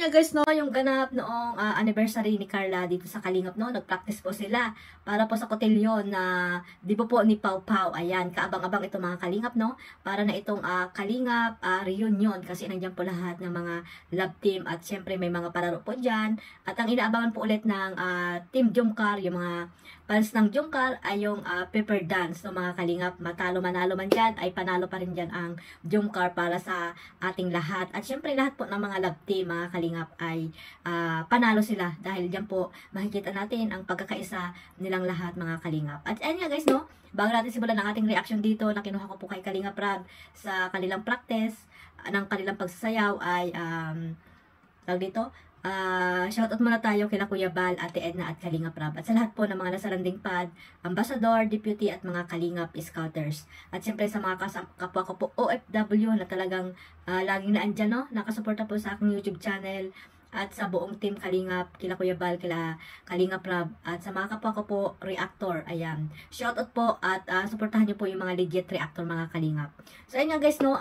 Yeah guys, no, yung ganap noong anniversary ni Carla dito sa Kalingap, no, nag-practice po sila para po sa kotilyon na di po ni Pau Pau. Ayan, kaabang-abang ito mga Kalingap, no, para na itong Kalingap reunion kasi nandiyan po lahat ng mga love team at syempre may mga palaro po dyan. At ang inaabangan po ulit ng Team Jomcar, yung mga fans ng Jomcar ay yung pepper dance, no mga Kalingap. Matalo manalo man dyan, ay panalo pa rin dyan ang Jomcar para sa ating lahat. At syempre lahat po ng mga love team, mga Kalingap, ay panalo sila dahil dyan po makikita natin ang pagkakaisa nilang lahat mga Kalingap. At ayun nga guys, no, bago natin simulan ang ating reaction dito na kinuha ko po kay Kalingap Rab sa kanilang practice ng kanilang pagsasayaw ay tawag dito, shoutout muna tayo kila Kuya Bal, Ate Edna at Kalingap Rab at sa lahat po ng mga nasa landing pad, ambassador, deputy at mga Kalingap scouters. At siyempre sa mga kapwa ko po OFW na talagang laging naandyan, no, nakasuporta po sa aking YouTube channel at sa buong team Kalingap, kila Kuya Bal, kila Kalingap Rab at sa mga kapwa ko po reactor. Ayan, shoutout po at suportahan niyo po yung mga legit reactor mga Kalingap. So ayun nga guys, no,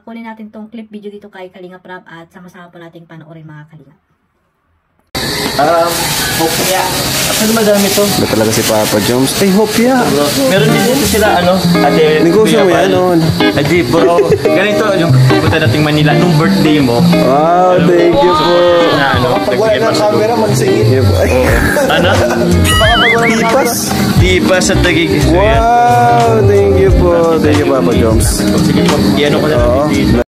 kunin natin tong clip video dito kay Kalingap Rab at sama-sama po nating panoorin mga Kalingap. Hopya. Saan madami to? Ba talaga si Papa Joms? Ay, Hopya. Meron din dito sila, ate. Negosyo mo yan noon. Adi, bro. Ganito, yung pupunta nating Manila, nung birthday mo. Wow, thank you po. Pag wala ng camera, mansingin. Ano? Tipas. Tipas at tagig. Wow, thank you po. Thank you, Papa Joms. Sige po, iyan ko na natin dito.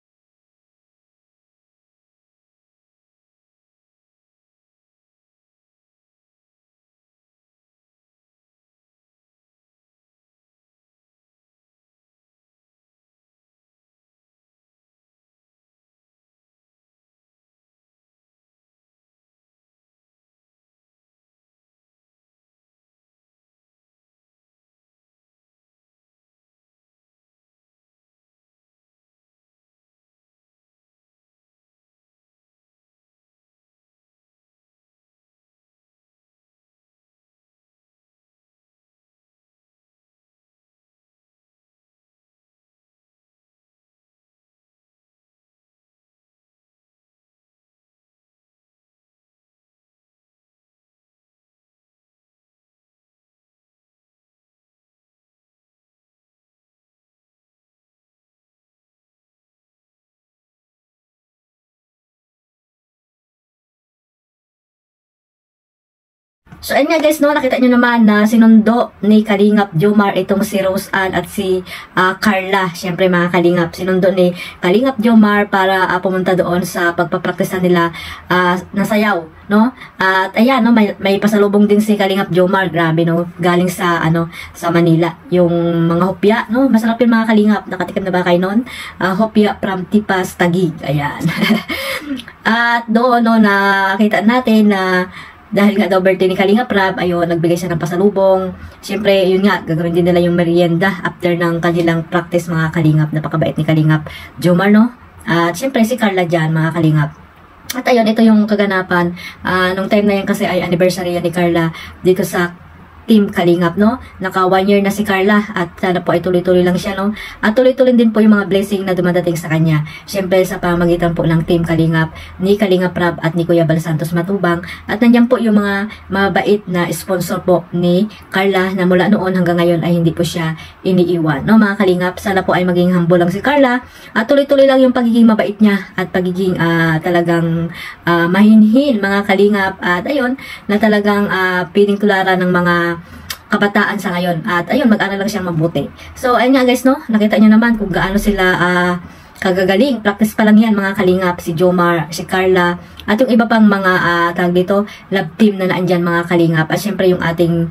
So ayun nga guys, no, nakita nyo naman na sinundo ni Kalingap Jomar itong si Rose Ann at si Carla. Siyempre mga Kalingap, sinundo ni Kalingap Jomar para pumunta doon sa pagpapraktisa nila na sayaw, no? At ayan, no, may pasalubong din si Kalingap Jomar, grabe, no, galing sa sa Manila. Yung mga hopya, no, masarap yung mga Kalingap. Nakatikim na ba kayo noon? Hopya from Tipas, Taguig. Ayan. At doon, no, nakita natin na dahil nga daw birthday ni Kalingap Rab, ayun, nagbigay siya ng pasalubong. Siyempre, yun nga, gagawin din nila yung merienda after ng kanilang practice mga Kalingap. Napakabait ni Kalingap Jomar, no? At siyempre, si Carla dyan, mga Kalingap. At ayun, ito yung kaganapan. Nung time na yan kasi ay anniversary yan ni Carla dito sa Team Kalingap, no? Naka 1 year na si Carla at sana po ay tuloy-tuloy lang siya, no? At tuloy-tuloy din po yung mga blessing na dumadating sa kanya. Siyempre sa pamamagitan po ng Team Kalingap, ni Kalingap Rab at ni Kuya Bal Santos Matubang. At nandiyan po yung mga mabait na sponsor po ni Carla na mula noon hanggang ngayon ay hindi po siya iniiwan, no mga Kalingap? Sana po ay maging humble lang si Carla at tuloy-tuloy lang yung pagiging mabait niya at pagiging talagang mahinhin mga Kalingap. At ayun, na talagang pinintularan ng mga kabataan sa ngayon. At ayun, mag-aral lang siyang mabuti. So, ayun nga guys, no? Nakita nyo naman kung gaano sila kagagaling. Practice pa lang yan, mga Kalingap. Si Jomar, si Carla, at yung iba pang mga tawag dito, love team na naandyan, mga Kalingap. At syempre yung ating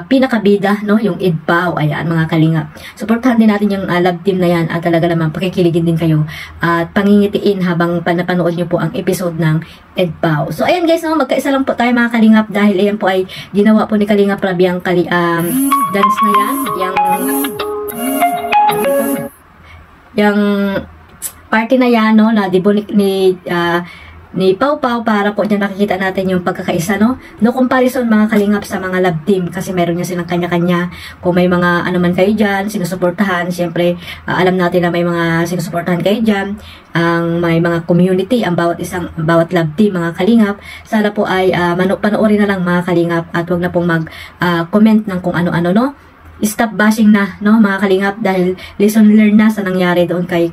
pinakabida, no? Yung Idpaw. Ayan, mga Kalingap. Supportahan din natin yung love team na yan. At talaga naman, pakikiligin din kayo. At pangingitiin habang napanood nyo po ang episode ng Idpaw. So, ayan guys, no? Magkaisa lang po tayo, mga Kalingap. Dahil ayan po ay ginawa po ni Kalingap Rab yung dance na yan. Yung party na yan, no? Na debut ni ni Pau Pau para po dyan nakikita natin yung pagkakaisa, no? No comparison mga kalingap sa mga love team kasi meron niya silang kanya-kanya. Kung may mga ano man kayo dyan, sinusuportahan, siyempre alam natin na may mga sinusuportahan kayo dyan, ang may mga community, ang bawat love team mga kalingap. Sana po ay panoorin na lang mga kalingap at wag na pong mag-comment ng kung ano-ano, no? Stop bashing na, no, mga kalingap, dahil lesson learned na sa nangyari doon kay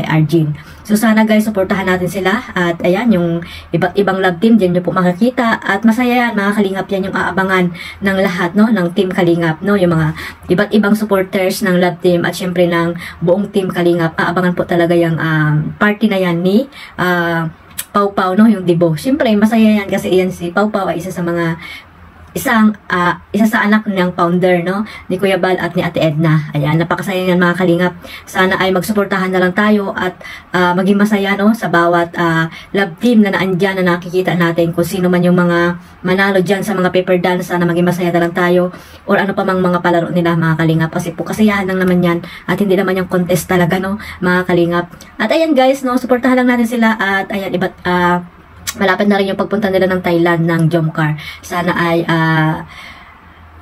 Arjin. So sana guys, suportahan natin sila at ayan, yung iba't ibang love team diyan nyo po makakita at masaya yan mga kalingap, yan yung aabangan ng lahat, no, ng team Kalingap, no, yung mga iba't ibang supporters ng love team at syempre ng buong team Kalingap. Aabangan po talaga yung party na yan ni Pau Pau, no, yung Debo. Syempre masaya yan kasi yan si Pau Pau ay isa sa anak ng founder, no, ni Kuya Bal at ni Ate Edna. Ayan, napakasaya yan mga kalingap. Sana ay magsuportahan na lang tayo at maging masaya, no, sa bawat love team na naandyan na nakikita natin, kung sino man yung mga manalo dyan sa mga paper dance. Sana maging masaya na lang tayo or ano pa mang mga palaro nila mga kalingap, kasi po kasayahan lang naman yan at hindi naman yung contest talaga, no, mga kalingap. At ayan guys, no, suportahan lang natin sila at ayan, malapit na rin yung pagpunta nila ng Thailand ng Jomcar. Sana ay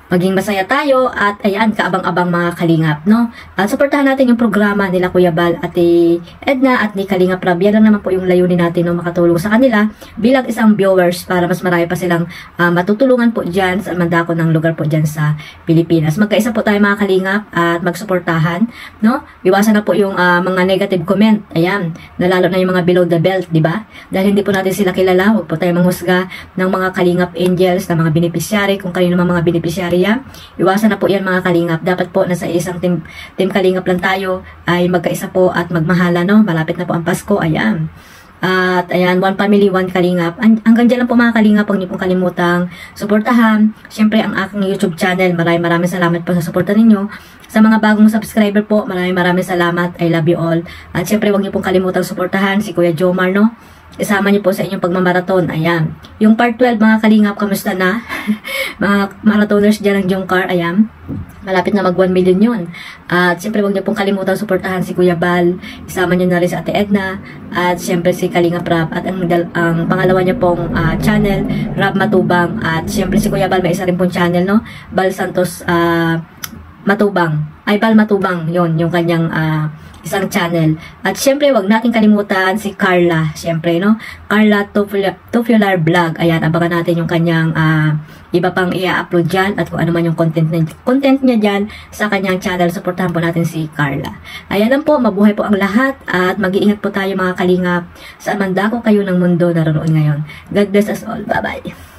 maging masaya tayo at ayan, kaabang-abang mga kalingap, no? At suportahan natin yung programa nila Kuya Bal, Ate Edna at ni Kalingap Rab. Yan lang naman po yung layunin natin, no, makatulong sa kanila bilang isang viewers para mas marami pa silang matutulungan po dyan sa mandako ng lugar po dyan sa Pilipinas. Magkaisa po tayo mga kalingap at magsuportahan, no? Iwasan na po yung mga negative comment, ayan, lalo na yung mga below the belt, di ba? Dahil hindi po natin sila kilala, huwag po tayo manghusga ng mga Kalingap Angels, na mga beneficiary, kung kanino mga beneficiary. Iwasan na po yan mga kalingap. Dapat po nasa isang team Kalingap lang tayo, ay magkaisa po at magmahala, no? Malapit na po ang Pasko, ayan. At ayan, one family, one kalingap. Hanggang dyan lang po mga kalingap, huwag niyo pong kalimutang suportahan. Siyempre ang aking YouTube channel, maraming salamat po sa suporta ninyo. Sa mga bagong subscriber po, maraming salamat. I love you all. At siyempre huwag niyo pong kalimutang suportahan si Kuya Jomar, no? Isama niyo po sa inyong pagmamarathon. Ayan. Yung part 12 mga kalingap, kamusta na? Mga marathoners dyan ng Jomcar, ayan. Malapit na mag 1 million yun. At siyempre huwag niyo pong kalimutan suportahan si Kuya Bal. Isama niyo na rin si Ate Edna. At siyempre si Kalingap Rab. At ang pangalawa niya pong channel, Rab Matubang. At siyempre si Kuya Bal, may isa rin pong channel, no? Bal Santos Matubang. Ay, Bal Matubang. Yon yung kanyang isang channel. At syempre, wag natin kalimutan si Carla. Syempre, no? Carla Tufular Vlog. Ayan, abangan natin yung kanyang iba pang i-upload dyan at kung ano man yung content niya dyan sa kanyang channel. Supportahan po natin si Carla. Ayan lang po, mabuhay po ang lahat at mag-iingat po tayo mga kalingap. Saan man dako kayo ng mundo naroon ngayon. God bless us all. Bye-bye.